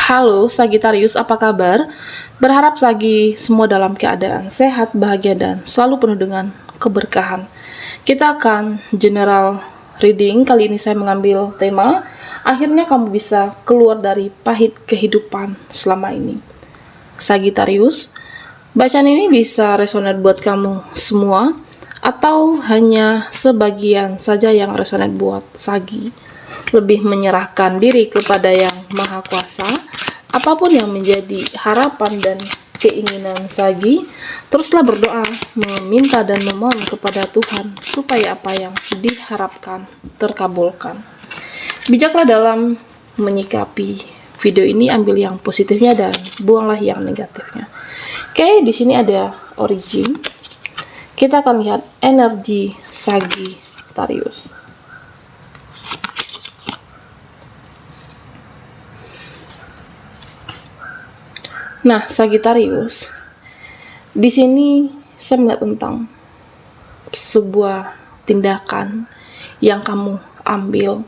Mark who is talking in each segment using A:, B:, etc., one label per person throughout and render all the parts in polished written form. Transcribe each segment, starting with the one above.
A: Halo Sagittarius, apa kabar? Berharap Sagi semua dalam keadaan sehat, bahagia, dan selalu penuh dengan keberkahan. Kita akan general reading. Kali ini saya mengambil tema akhirnya kamu bisa keluar dari pahit kehidupan selama ini. Sagittarius, bacaan ini bisa resonate buat kamu semua atau hanya sebagian saja yang resonate buat Sagi. Lebih menyerahkan diri kepada Yang Maha Kuasa, apapun yang menjadi harapan dan keinginan Sagi, teruslah berdoa, meminta dan memohon kepada Tuhan supaya apa yang diharapkan terkabulkan. Bijaklah dalam menyikapi video ini, ambil yang positifnya dan buanglah yang negatifnya. Oke, di sini ada origin. Kita akan lihat energi Sagittarius. Nah, Sagittarius, di sini saya melihat tentang sebuah tindakan yang kamu ambil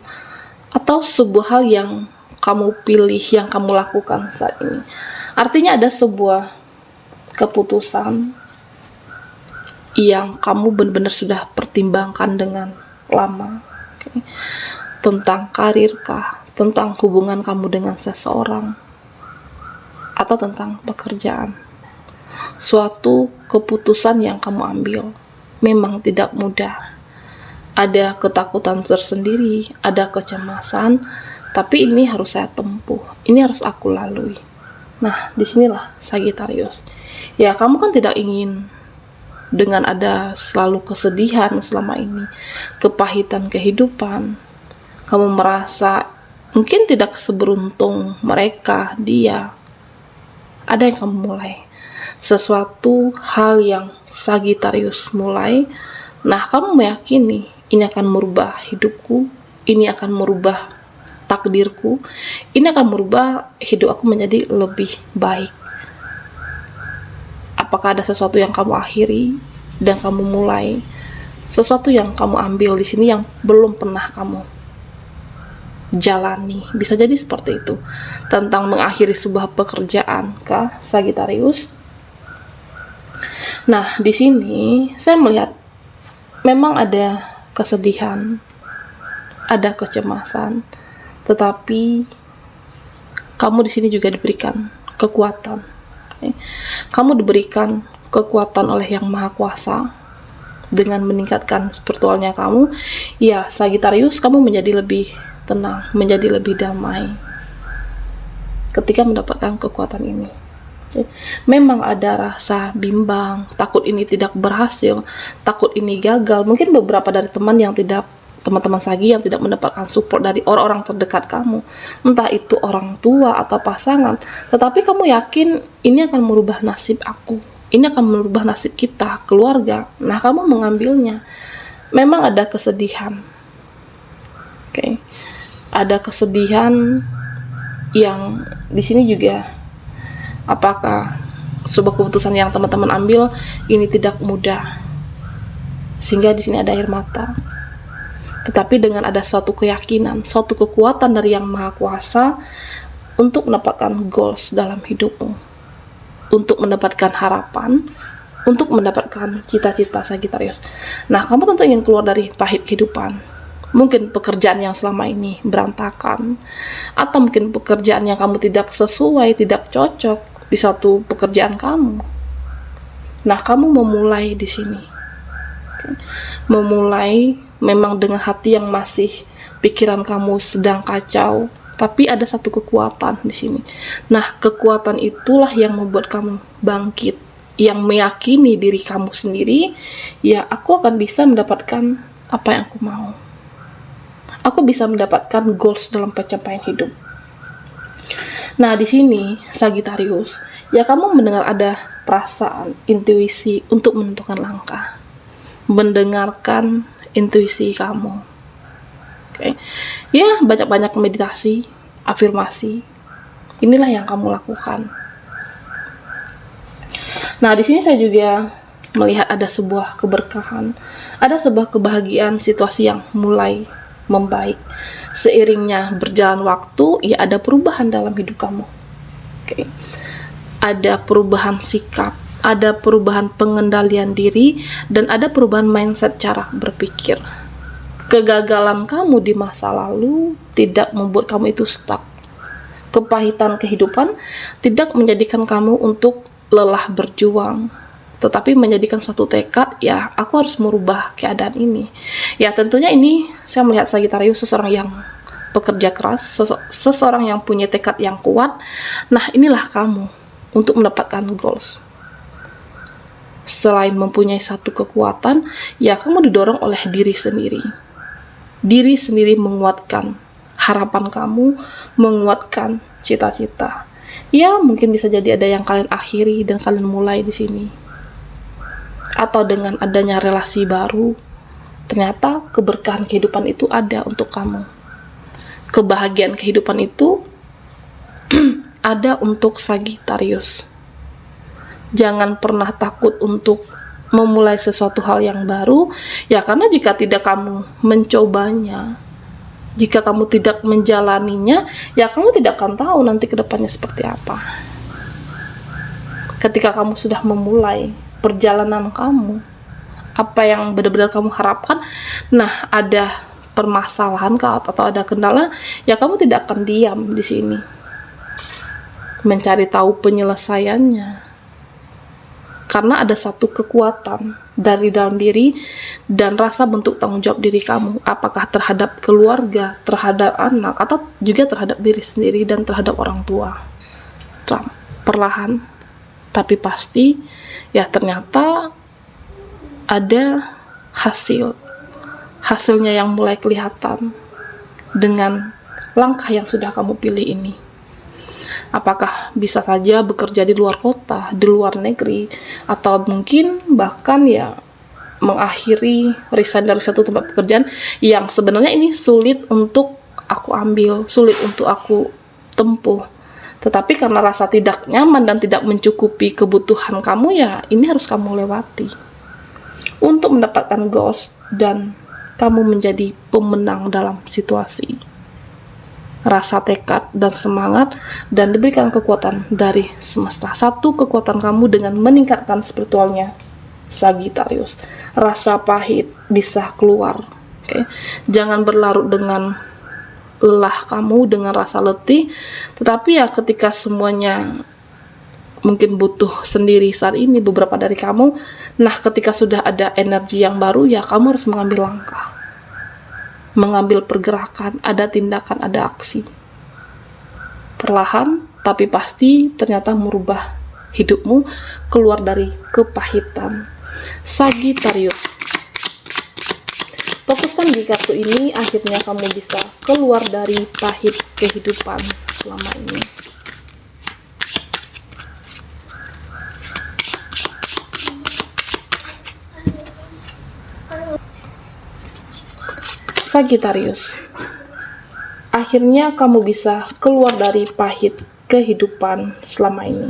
A: atau sebuah hal yang kamu pilih, yang kamu lakukan saat ini. Artinya ada sebuah keputusan yang kamu benar-benar sudah pertimbangkan dengan lama. Okay. Tentang karirkah, tentang hubungan kamu dengan seseorang, atau tentang pekerjaan. Suatu keputusan yang kamu ambil memang tidak mudah. Ada ketakutan tersendiri, ada kecemasan, tapi ini harus saya tempuh, ini harus aku lalui. Nah, disinilah Sagittarius. Ya, kamu kan tidak ingin dengan ada selalu kesedihan selama ini, kepahitan kehidupan. Kamu merasa mungkin tidak seberuntung mereka, dia. Ada yang kamu mulai, sesuatu hal yang Sagittarius mulai. Nah, kamu meyakini ini akan merubah hidupku, ini akan merubah takdirku, ini akan merubah hidup aku menjadi lebih baik. Apakah ada sesuatu yang kamu akhiri dan kamu mulai, sesuatu yang kamu ambil di sini yang belum pernah kamu jalani? Bisa jadi seperti itu. Tentang mengakhiri sebuah pekerjaan kah, Sagittarius? Nah, di sini saya melihat memang ada kesedihan, ada kecemasan, tetapi kamu di sini juga diberikan kekuatan. Kamu diberikan kekuatan oleh Yang Maha Kuasa dengan meningkatkan spiritualnya kamu. Ya, Sagittarius, kamu menjadi lebih tenang, menjadi lebih damai ketika mendapatkan kekuatan ini. Memang ada rasa bimbang, takut ini tidak berhasil, takut ini gagal. Mungkin beberapa dari teman-teman Sagi yang tidak mendapatkan support dari orang-orang terdekat kamu, entah itu orang tua atau pasangan, tetapi kamu yakin ini akan merubah nasib aku, ini akan merubah nasib kita, keluarga. Nah, kamu mengambilnya. Memang ada kesedihan. Oke. Ada kesedihan yang di sini juga, apakah sebuah keputusan yang teman-teman ambil ini tidak mudah, sehingga di sini ada air mata. Tetapi dengan ada suatu keyakinan, suatu kekuatan dari Yang Maha Kuasa untuk mendapatkan goals dalam hidupmu, untuk mendapatkan harapan, untuk mendapatkan cita-cita, Sagittarius. Nah, kamu tentu ingin keluar dari pahit kehidupan. Mungkin pekerjaan yang selama ini berantakan, atau mungkin pekerjaan yang kamu tidak sesuai, tidak cocok di suatu pekerjaan kamu. Nah, kamu memulai di sini. Memulai memang dengan hati yang masih pikiran kamu sedang kacau, tapi ada satu kekuatan di sini. Nah, kekuatan itulah yang membuat kamu bangkit, yang meyakini diri kamu sendiri, ya, aku akan bisa mendapatkan apa yang aku mau. Aku bisa mendapatkan goals dalam pencapaian hidup. Nah, di sini Sagittarius, ya, kamu mendengar ada perasaan, intuisi untuk menentukan langkah. Mendengarkan intuisi kamu. Oke. Ya, banyak-banyak meditasi, afirmasi. Inilah yang kamu lakukan. Nah, di sini saya juga melihat ada sebuah keberkahan, ada sebuah kebahagiaan, situasi yang mulai membaik. Seiringnya berjalan waktu, ya ada perubahan dalam hidup kamu. Oke. Ada perubahan sikap, ada perubahan pengendalian diri, dan ada perubahan mindset cara berpikir. Kegagalan kamu di masa lalu tidak membuat kamu itu stuck. Kepahitan kehidupan tidak menjadikan kamu untuk lelah berjuang, tetapi menjadikan suatu tekad, ya aku harus merubah keadaan ini. Ya tentunya ini saya melihat Sagittarius seseorang yang pekerja keras, seseorang yang punya tekad yang kuat. Nah inilah kamu untuk mendapatkan goals. Selain mempunyai satu kekuatan, ya kamu didorong oleh diri sendiri. Diri sendiri menguatkan harapan kamu, menguatkan cita-cita. Ya mungkin bisa jadi ada yang kalian akhiri dan kalian mulai di sini. Atau dengan adanya relasi baru, ternyata keberkahan kehidupan itu ada untuk kamu. Kebahagiaan kehidupan itu ada untuk Sagittarius. Jangan pernah takut untuk memulai sesuatu hal yang baru, ya karena jika tidak kamu mencobanya, jika kamu tidak menjalaninya, ya kamu tidak akan tahu nanti kedepannya seperti apa. Ketika kamu sudah memulai perjalanan kamu, apa yang benar-benar kamu harapkan, nah ada permasalahan atau ada kendala, ya kamu tidak akan diam di sini mencari tahu penyelesaiannya, karena ada satu kekuatan dari dalam diri dan rasa bentuk tanggung jawab diri kamu, apakah terhadap keluarga, terhadap anak, atau juga terhadap diri sendiri dan terhadap orang tua. Perlahan tapi pasti, ya ternyata ada hasilnya yang mulai kelihatan dengan langkah yang sudah kamu pilih ini. Apakah bisa saja bekerja di luar kota, di luar negeri, atau mungkin bahkan ya mengakhiri resign dari satu tempat pekerjaan yang sebenarnya ini sulit untuk aku ambil, sulit untuk aku tempuh. Tetapi karena rasa tidak nyaman dan tidak mencukupi kebutuhan kamu, ya ini harus kamu lewati untuk mendapatkan goals dan kamu menjadi pemenang dalam situasi. Rasa tekad dan semangat dan diberikan kekuatan dari semesta. Satu kekuatan kamu dengan meningkatkan spiritualnya Sagittarius. Rasa pahit bisa keluar. Okay? Jangan berlarut dengan lelah kamu, dengan rasa letih. Tetapi ya ketika semuanya mungkin butuh sendiri saat ini, beberapa dari kamu, nah ketika sudah ada energi yang baru, ya kamu harus mengambil langkah, mengambil pergerakan, ada tindakan, ada aksi. Perlahan tapi pasti ternyata merubah hidupmu keluar dari kepahitan. Sagittarius, fokuskan di kartu ini, akhirnya kamu bisa keluar dari pahit kehidupan selama ini. Sagittarius, akhirnya kamu bisa keluar dari pahit kehidupan selama ini.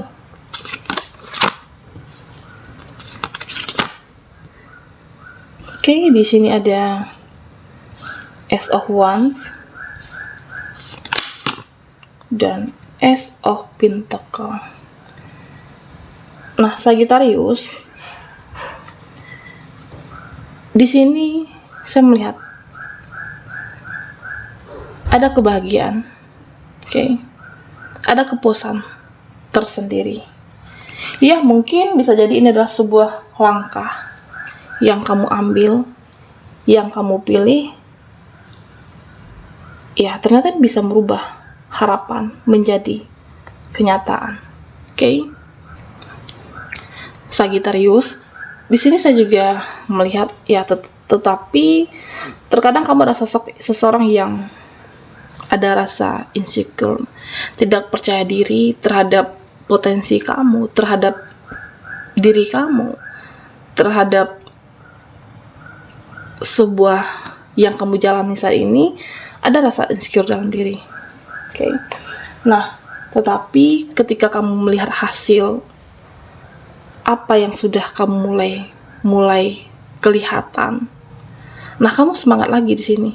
A: Oke, di sini ada Ace of Wands dan Ace of Pentacle. Nah, Sagittarius, di sini saya melihat ada kebahagiaan, ada kepuasan tersendiri. Ya, mungkin bisa jadi ini adalah sebuah langkah yang kamu ambil, yang kamu pilih. Ya, ternyata bisa merubah harapan menjadi kenyataan. Sagittarius, di sini saya juga melihat ya, tetapi terkadang kamu ada sosok seseorang yang ada rasa insecure, tidak percaya diri terhadap potensi kamu, terhadap diri kamu, terhadap sebuah yang kamu jalani saat ini, ada rasa insecure dalam diri. Nah, tetapi ketika kamu melihat hasil apa yang sudah kamu mulai kelihatan, nah kamu semangat lagi di sini.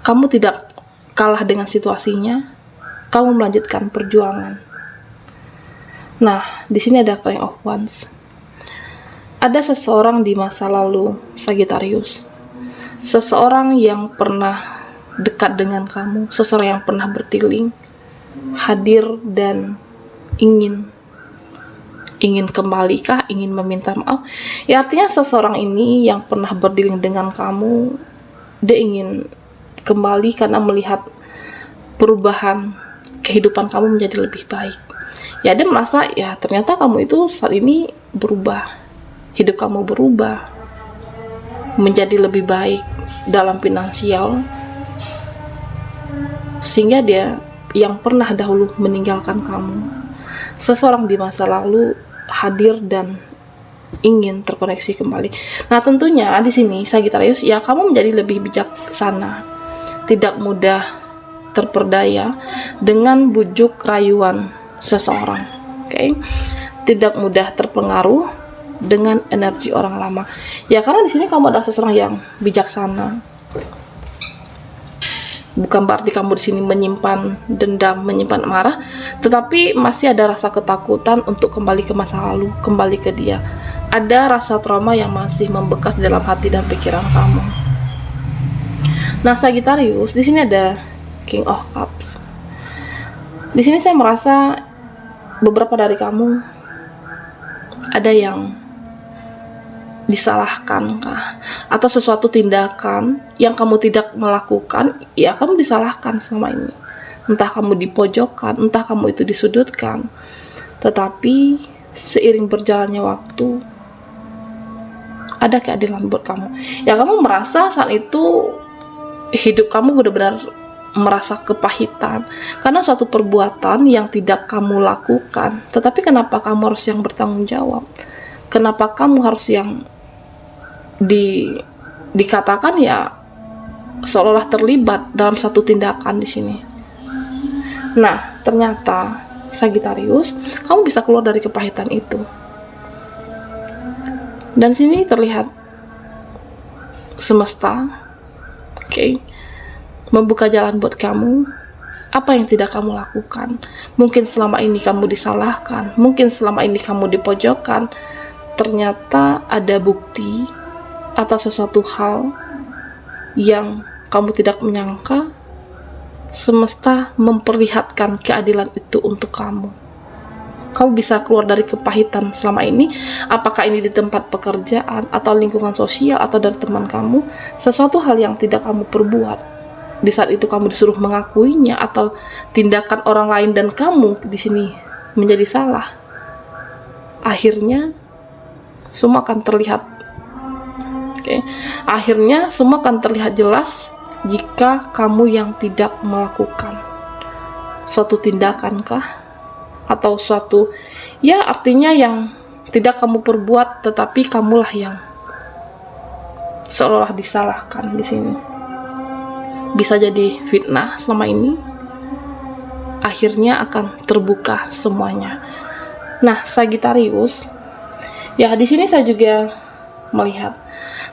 A: Kamu tidak kalah dengan situasinya, kamu melanjutkan perjuangan. Nah, di sini ada King of Wands. Ada seseorang di masa lalu, Sagittarius. Seseorang yang pernah dekat dengan kamu, seseorang yang pernah bertiling, hadir dan ingin kembali kah, ingin meminta maaf. Ya, artinya seseorang ini yang pernah berdiling dengan kamu, dia ingin kembali karena melihat perubahan kehidupan kamu menjadi lebih baik. Ya, dia merasa ya ternyata kamu itu saat ini berubah, hidup kamu berubah menjadi lebih baik dalam finansial, sehingga dia yang pernah dahulu meninggalkan kamu, seseorang di masa lalu hadir dan ingin terkoneksi kembali. Nah, tentunya di sini Sagittarius, ya kamu menjadi lebih bijaksana, tidak mudah terperdaya dengan bujuk rayuan seseorang, oke? Tidak mudah terpengaruh dengan energi orang lama. Ya, karena di sini kamu adalah seseorang yang bijaksana. Bukan berarti kamu di sini menyimpan dendam, menyimpan amarah, tetapi masih ada rasa ketakutan untuk kembali ke masa lalu, kembali ke dia. Ada rasa trauma yang masih membekas dalam hati dan pikiran kamu. Nah, Sagittarius, di sini ada King of Cups. Di sini saya merasa beberapa dari kamu ada yang disalahkan kah, atau sesuatu tindakan yang kamu tidak melakukan, ya kamu disalahkan selama ini. Entah kamu dipojokkan, entah kamu itu disudutkan. Tetapi seiring berjalannya waktu, ada keadilan buat kamu. Ya, kamu merasa saat itu hidup kamu benar-benar merasa kepahitan karena suatu perbuatan yang tidak kamu lakukan. Tetapi kenapa kamu harus yang bertanggung jawab? Kenapa kamu harus yang dikatakan ya seolah-olah terlibat dalam satu tindakan di sini? Nah, ternyata Sagittarius, kamu bisa keluar dari kepahitan itu. Dan sini terlihat semesta, oke, membuka jalan buat kamu. Apa yang tidak kamu lakukan? Mungkin selama ini kamu disalahkan, mungkin selama ini kamu dipojokkan. Ternyata ada bukti atau sesuatu hal yang kamu tidak menyangka. Semesta memperlihatkan keadilan itu untuk kamu. Kamu bisa keluar dari kepahitan selama ini. Apakah ini di tempat pekerjaan, atau lingkungan sosial, atau dari teman kamu. Sesuatu hal yang tidak kamu perbuat, di saat itu kamu disuruh mengakuinya, atau tindakan orang lain dan kamu di sini menjadi salah. Akhirnya semua akan terlihat. Oke. Akhirnya semua akan terlihat jelas jika kamu yang tidak melakukan suatu tindakan kah, atau suatu, ya artinya yang tidak kamu perbuat, tetapi kamulah yang seolah disalahkan di sini. Bisa jadi fitnah selama ini, akhirnya akan terbuka semuanya. Nah, Sagittarius, ya di sini saya juga melihat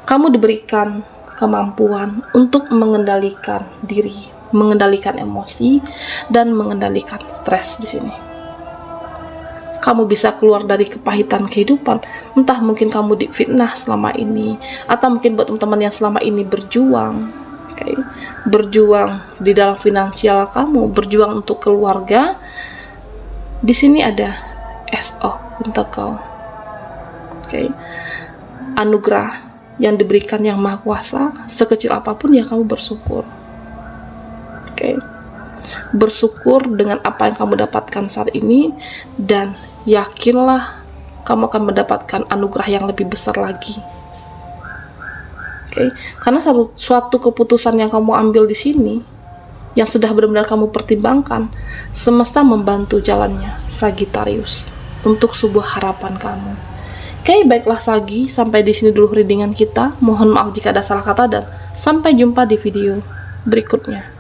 A: kamu diberikan kemampuan untuk mengendalikan diri, mengendalikan emosi, dan mengendalikan stres di sini. Kamu bisa keluar dari kepahitan kehidupan. Entah mungkin kamu difitnah selama ini, atau mungkin buat teman-teman yang selama ini berjuang, okay, berjuang di dalam finansial kamu, berjuang untuk keluarga. Di sini ada Ace of Pentacles, okay, anugerah yang diberikan yang Maha Kuasa. Sekecil apapun ya kamu bersyukur, okay. Bersyukur dengan apa yang kamu dapatkan saat ini, dan yakinlah kamu akan mendapatkan anugerah yang lebih besar lagi. Oke, karena suatu keputusan yang kamu ambil di sini, yang sudah benar-benar kamu pertimbangkan, semesta membantu jalannya, Sagittarius, untuk sebuah harapan kamu. Oke, baiklah Sagi, sampai di sini dulu readingan kita. Mohon maaf jika ada salah kata, dan sampai jumpa di video berikutnya.